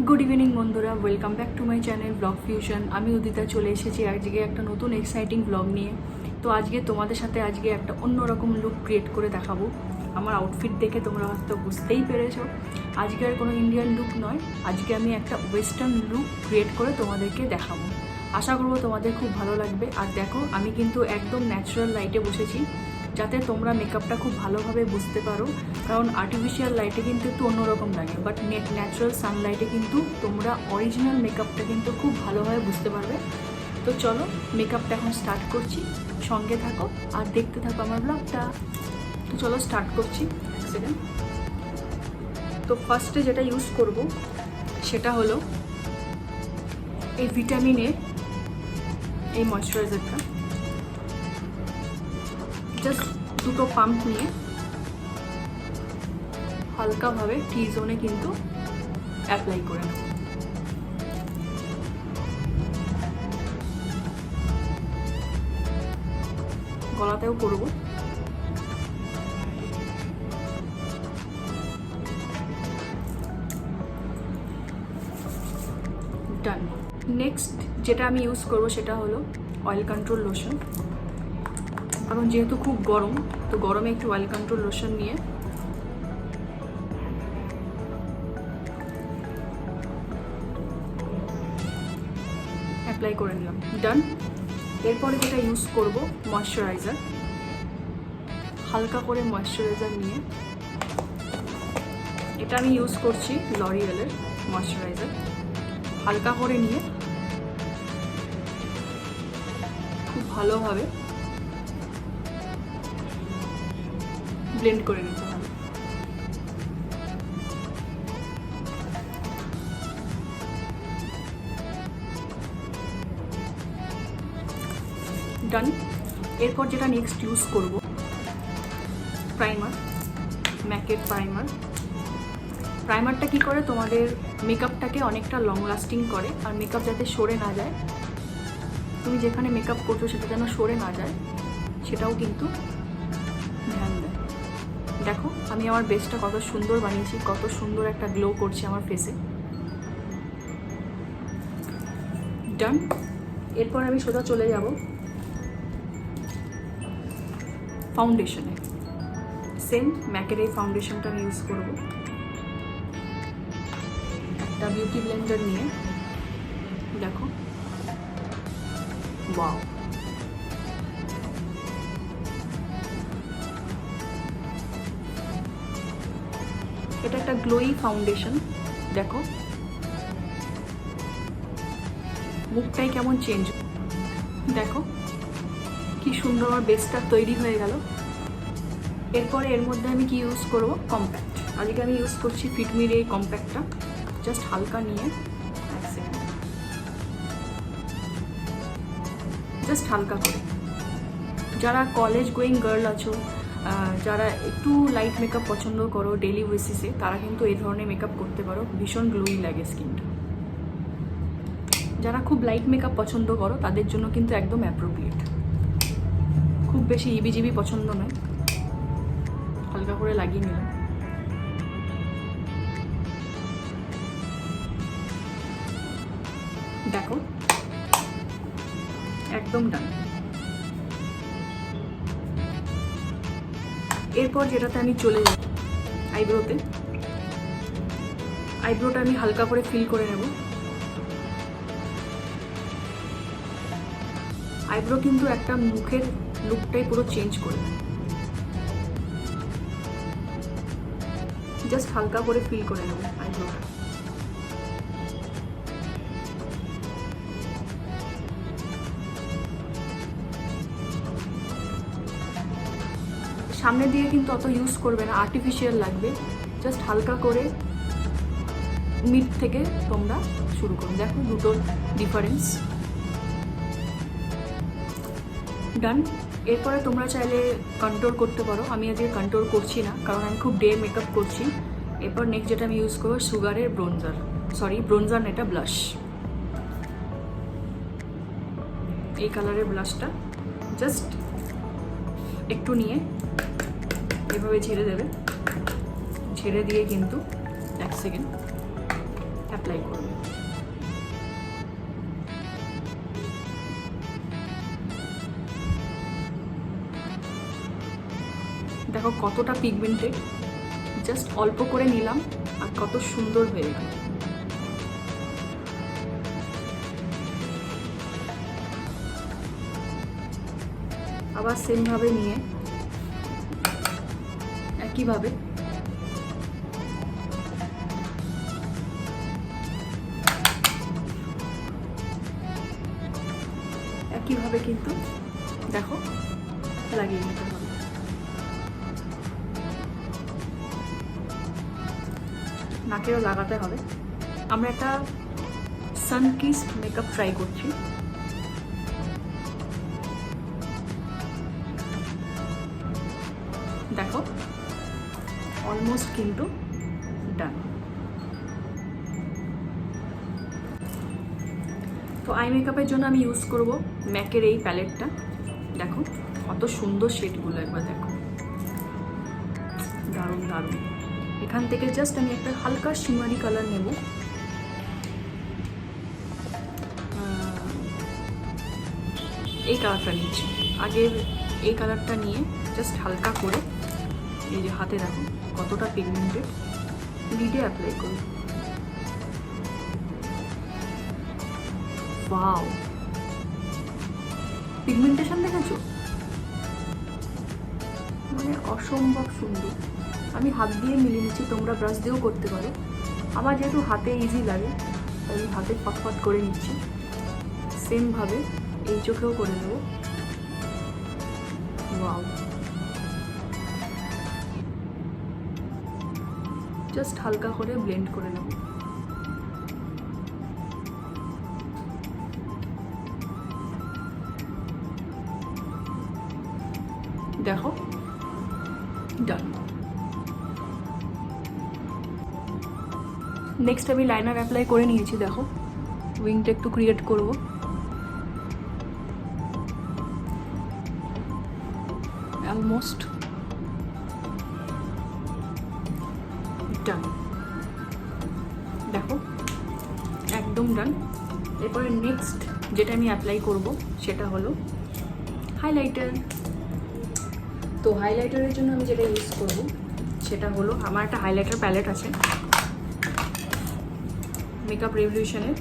Good evening বন্ধুরা, welcome back to my channel blog fusion. আমি উদিতা চলে এসেছি আজকে একটা নতুন এক্সাইটিং ব্লগ নিয়ে। তো আজকে তোমাদের সাথে একটা অন্যরকম লুক ক্রিয়েট করে দেখাবো। আমার আউটফিট দেখে তোমরা হয়তো বুঝতেই পেরেছো আজকে আর কোনো ইন্ডিয়ান লুক নয়, আজকে আমি একটা ওয়েস্টার্ন লুক ক্রিয়েট করে তোমাদেরকে দেখাবো। আশা করবো তোমাদের খুব ভালো লাগবে। আর দেখো, আমি কিন্তু একদম ন্যাচারাল লাইটে বসেছি যাতে তোমরা মেকআপটা খুব ভালোভাবে বুঝতে পারো, কারণ আর্টিফিশিয়াল লাইটে কিন্তু একটু অন্যরকম লাগে, বাট ন্যাচারাল সানলাইটে কিন্তু তোমরা অরিজিনাল মেকআপটা কিন্তু খুব ভালোভাবে বুঝতে পারবে। তো চলো মেকআপটা এখন স্টার্ট করছি, সঙ্গে থাকো আর দেখতে থাকো আমার ব্লগটা। তো চলো স্টার্ট করছি, এক সেকেন্ড। তো ফার্স্টে যেটা ইউজ করব সেটা হলো এই ভিটামিন এ এই ময়শ্চারাইজারটা। জাস্ট দুটো পাম্প নিয়ে হালকাভাবে টি জোনে কিন্তু অ্যাপ্লাই করে নেব। গলাতেও করব। ডান। নেক্সট যেটা আমি ইউজ করব সেটা হলো অয়েল কন্ট্রোল লোশন। কারণ যেহেতু খুব গরম, তো গরমে একটু অয়েল কন্ট্রোল লোশন নিয়ে অ্যাপ্লাই করে নিলাম। ডান। এরপরে যেটা ইউজ করব ময়শ্চারাইজার। হালকা করে ময়শ্চারাইজার নিয়ে, এটা আমি ইউজ করছি লরিয়েলের ময়শ্চারাইজার। হালকা করে নিয়ে খুব ভালোভাবে ব্লেন্ড করে নিতে হবে। ডান। এরপর যেটা নেক্সট ইউজ করব প্রাইমার, ম্যাকের প্রাইমার। প্রাইমারটা কি করে তোমাদের মেকআপটাকে অনেকটা লং লাস্টিং করে, আর মেকআপ যাতে সরে না যায়, তুমি যেখানে মেকআপ করছো সেটা যেন সরে না যায়, সেটাও কিন্তু ধ্যান দেয়। দেখো আমি আমার বেসটা কত সুন্দর বানিয়েছি, কত সুন্দর একটা গ্লো করছে আমার ফেসে। ডান। এরপর আমি সোজা চলে যাব ফাউন্ডেশনে। সেম ম্যাকের এই ফাউন্ডেশনটা আমি ইউজ করব। একটা বিউটি ব্লেন্ডার নিয়ে দেখো, ওয়াও, এটা একটা গ্লোয়ি ফাউন্ডেশন। দেখো মুখটাই কেমন চেঞ্জ, দেখো কি সুন্দর আমার বেসটা তৈরি হয়ে গেল। এরপরে এর মধ্যে আমি কি ইউজ করব, কম্প্যাক্ট। আজকে আমি ইউজ করছি ফিটমির এই কম্প্যাক্টটা। জাস্ট হালকা নিয়ে, এক সেকেন্ড, জাস্ট হালকা করে। যারা কলেজ গোয়িং গার্ল আছো, যারা একটু লাইট মেকআপ পছন্দ করো ডেলি বেসিসে, তারা কিন্তু এই ধরনের মেকআপ করতে পারো, ভীষণ গ্লোয়ি লাগে স্কিনটা। যারা খুব লাইট মেকআপ পছন্দ করো তাদের জন্য কিন্তু একদম অ্যাপ্রোপ্রিয়েট। খুব বেশি ইবিজিবি পছন্দ নয়, হালকা করে লাগিয়ে নিলাম। দেখো একদম ডান। এরপর যেটাতে আমি চলে যাব আইব্রোতে। আইব্রোটা আমি হালকা করে ফিল করে নেব। আইব্রো কিন্তু একটা মুখের লুকটাই পুরো চেঞ্জ করে দেয়। জাস্ট হালকা করে ফিল করে নেব আইব্রোটা। সামনে দিয়ে কিন্তু অত ইউজ করবে না, আর্টিফিশিয়াল লাগবে। জাস্ট হালকা করে মিড থেকে তোমরা শুরু করো। দেখো দুটোর ডিফারেন্স। ডান। এরপরে তোমরা চাইলে কন্ট্রোল করতে পারো, আমি আজকে কন্ট্রোল করছি না কারণ আমি খুব ডে মেকআপ করছি। এরপর নেক্সট যেটা আমি ইউজ করবো সুগারের ব্রোনজার, ব্রোনজার না, এটা ব্লাশ। এই কালারের ব্লাশটা জাস্ট একটু নিয়ে এভাবে ঝেড়ে দেবে, ঝেড়ে দিয়ে কিন্তু এক সেকেন্ড অ্যাপ্লাই করব। দেখো কতটা পিগমেন্টেড, জাস্ট অল্প করে নিলাম আর কত সুন্দর হয়ে গেল। আবার সেমভাবে নিয়ে একইভাবে কিন্তু দেখো লাগিয়ে নিতে হবে। নাকেও লাগাতে হবে। আমরা একটা সানকিস মেকআপ ট্রাই করছি। দেখো অলমোস্ট কিন্তু ডান। তো আই মেকআপের জন্য আমি ইউজ করব ম্যাকের এই প্যালেটটা। দেখো কত সুন্দর শেডগুলো, একবার দেখো, দারুণ দারুণ। এখান থেকে জাস্ট আমি একটা হালকা শিমারি কালার নেব। এই কালারটা নিচ্ছি। আগে এই কালারটা নিয়ে জাস্ট হালকা করে এই যে হাতে দেখো কতটা পিগমেন্টেড, লিডে অ্যাপ্লাই করি। ওয়াও, পিগমেন্টেশন দেখেছো, মানে অসম্ভব সুন্দর। আমি হাত দিয়ে মিলিয়ে নিচ্ছি, তোমরা ব্রাশ দিয়েও করতে পারো। আমার যেহেতু হাতে ইজি লাগে তাই আমি হাতে ফটফট করে নিচ্ছি। সেমভাবে এই চোখেও করে নেব। ওয়াও, জাস্ট হালকা করে ব্লেন্ড করে নেব। দেখো ডান। নেক্সট আমি লাইনার অ্যাপ্লাই করে নিয়েছি। দেখো উইংটা একটু ক্রিয়েট করব। Almost done. দেখো একদম ডান। এরপরে নেক্সট যেটা আমি অ্যাপ্লাই করব সেটা হলো হাইলাইটার। তো হাইলাইটারের জন্য আমি যেটা ইউজ করব সেটা হলো, আমার একটা হাইলাইটার প্যালেট আছে মেকআপ রেভলিউশনের।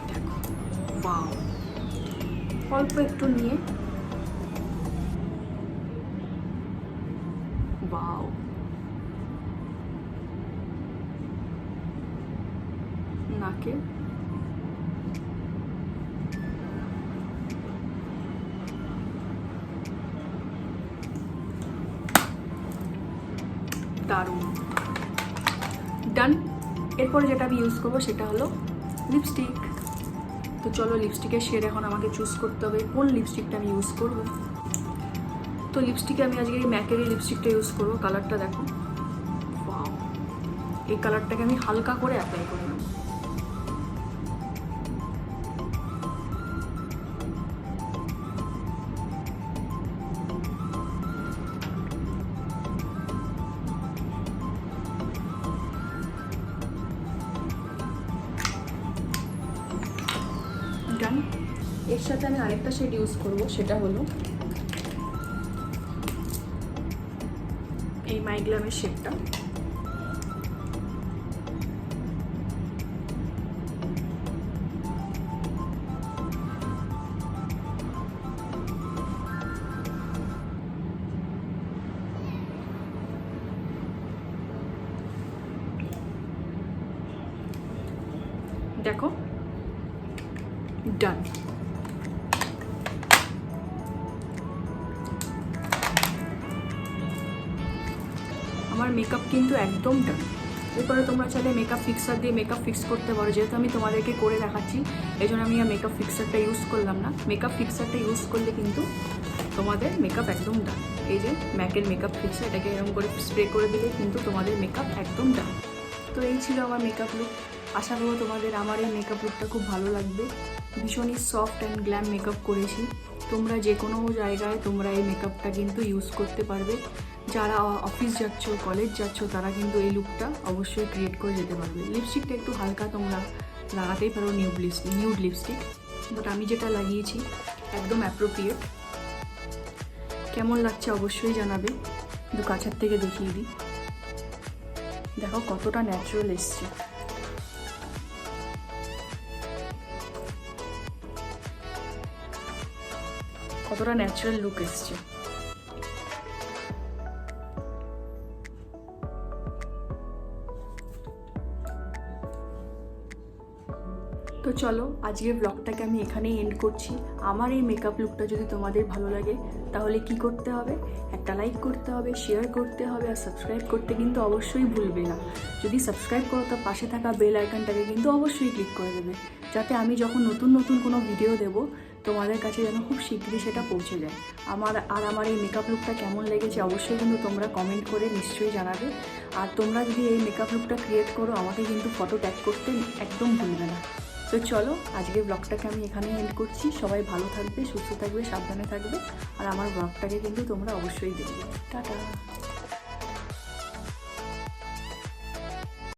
দেখো ওয়াও, অল্প একটু নিয়ে ওয়াও, নাকে দারুণ, ডান। এরপরে যেটা আমি ইউজ করবো সেটা হলো লিপস্টিক। তো চলো লিপস্টিকের শেড এখন আমাকে চুজ করতে হবে কোন লিপস্টিকটা আমি ইউজ করব। তো লিপস্টিকে আমি আজকে এই ম্যাকের এই লিপস্টিকটা ইউজ করবো। কালারটা দেখো, ওয়াও, এই কালারটাকে আমি হালকা করে অ্যাপ্লাই করে নেব। ডান। এর সাথে আমি আরেকটা শেড ইউজ করব, সেটা হলো এই মাইগ্লামের শেডটা। দেখো ডান। আমার মেকআপ কিন্তু একদম ডান। এরপরে তোমরা চাইলে মেকআপ ফিক্সার দিয়ে মেকআপ ফিক্স করতে পারো। যেহেতু আমি তোমাদেরকে করে দেখাচ্ছি এই জন্য আমি আর মেকআপ ফিক্সারটা ইউজ করলাম না। মেকআপ ফিক্সারটা ইউজ করলে কিন্তু তোমাদের মেকআপ একদম ডান। এই যে ম্যাকের মেকআপ ফিক্সার, এটাকে এরকম করে স্প্রে করে দিলে কিন্তু তোমাদের মেকআপ একদম ডান। তো এই ছিল আমার মেকআপ লুক। আশা করবো তোমাদের আমার এই মেকআপ লুকটা খুব ভালো লাগবে। ভীষণই সফট অ্যান্ড গ্ল্যাম মেকআপ করেছি। তোমরা যে কোনো জায়গায় তোমরা এই মেকআপটা কিন্তু ইউজ করতে পারবে। যারা অফিস যাচ্ছ, কলেজ যাচ্ছ, তারা কিন্তু এই লুকটা অবশ্যই ক্রিয়েট করে যেতে পারবে। লিপস্টিকটা একটু হালকা তোমরা লাগাতেই পারো, নিউড লিপস্টিক, বাট আমি যেটা লাগিয়েছি একদম অ্যাপ্রোপ্রিয়েট। কেমন লাগছে অবশ্যই জানাবে। দু কাছের থেকে দেখিয়ে দিই, দেখো কতটা ন্যাচারাল এসছে। কতটা ন্যাচারাল লুক এসছে। তো চলো আজকের ব্লগটাকে আমি এখানেই এন্ড করছি। আমার এই মেকআপ লুকটা যদি তোমাদের ভালো লাগে তাহলে কি করতে হবে, একটা লাইক করতে হবে, শেয়ার করতে হবে, আর সাবস্ক্রাইব করতে কিন্তু অবশ্যই ভুলবে না। যদি সাবস্ক্রাইব করো তার পাশে থাকা বেল আইকনটাকে কিন্তু অবশ্যই ক্লিক করে দেবে, যাতে আমি যখন নতুন নতুন কোনো ভিডিও দেব তোমাদের কাছে যেন খুব শীঘ্রই সেটা পৌঁছে যায়। আমার এই মেকআপ লুকটা কেমন লেগেছে অবশ্যই কিন্তু তোমরা কমেন্ট করে নিশ্চয়ই জানাবে। আর তোমরা যদি এই মেকআপ লুকটা ক্রিয়েট করো আমাকে কিন্তু ফটো ট্যাগ করতে একদম ভুলবে না। তো চলো আজকের ব্লগটাকে আমি এখানেই এন্ড করছি। সবাই ভালো থাকবে, সুস্থ থাকবে, সাবধানে থাকবে, আর আমার ব্লগটাকে কিন্তু তোমরা অবশ্যই দেখবে। টাটা।